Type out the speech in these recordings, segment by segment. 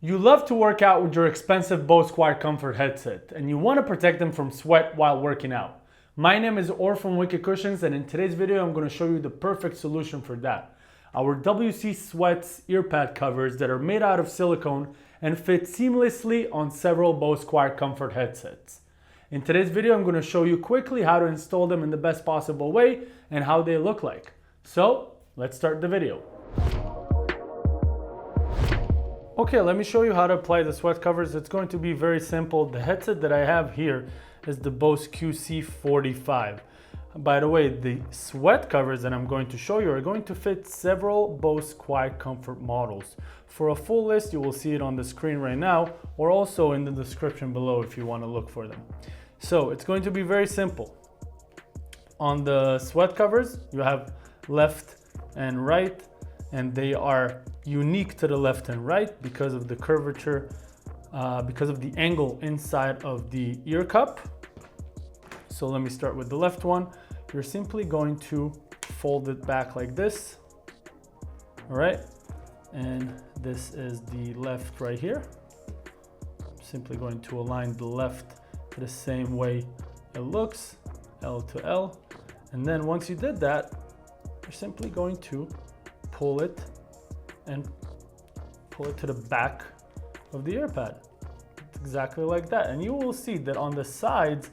You love to work out with your expensive Bose QuietComfort headset, and you want to protect them from sweat while working out. My name is Or from Wicked Cushions, and in today's video I'm going to show you the perfect solution for that. Our WC SweatZ ear pad covers that are made out of silicone and fit seamlessly on several Bose QuietComfort headsets. In today's video I'm going to show you quickly how to install them in the best possible way and how they look like. So let's start the video. Okay, let me show you how to apply the sweat covers. It's going to be very simple. The headset that I have here is the Bose QC45. By the way, the sweat covers that I'm going to show you are going to fit several Bose QuietComfort models. For a full list, you will see it on the screen right now, or also in the description below if you want to look for them. So it's going to be very simple. On the sweat covers, you have left and right, and they are unique to the left and right because of the curvature, because of the angle inside of the ear cup. So let me start with the left one. You're simply going to fold it back like this, all right? And this is the left right here. Simply going to align the left the same way it looks, L to L. And then once you did that, you're simply going to pull it and pull it to the back of the ear pad. It's exactly like that. And you will see that on the sides,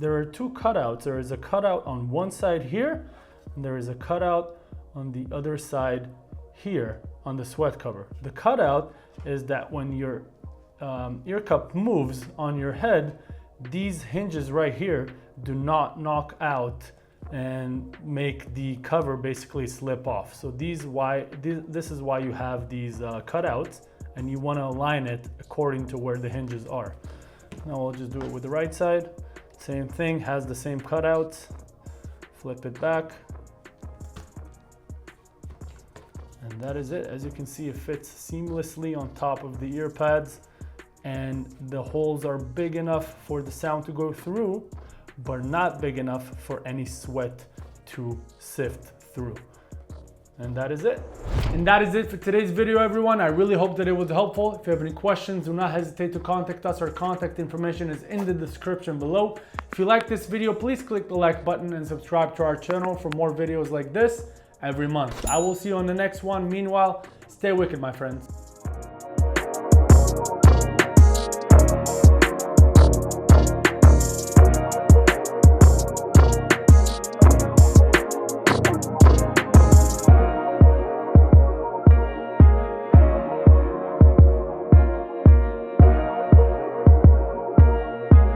there are two cutouts. There is a cutout on one side here, and there is a cutout on the other side here on the sweat cover. The cutout is that when your ear cup moves on your head, these hinges right here do not knock out and make the cover basically slip off. So this is why you have these cutouts, and you want to align it according to where the hinges are. Now I'll just do it with the right side. Same thing, has the same cutouts. Flip it back. And that is it. As you can see, it fits seamlessly on top of the ear pads, and the holes are big enough for the sound to go through, but not big enough for any sweat to sift through. And that is it. And that is it for today's video, everyone. I really hope that it was helpful. If you have any questions, do not hesitate to contact us. Our contact information is in the description below. If you like this video, please click the like button and subscribe to our channel for more videos like this every month. I will see you on the next one. Meanwhile, stay wicked, my friends.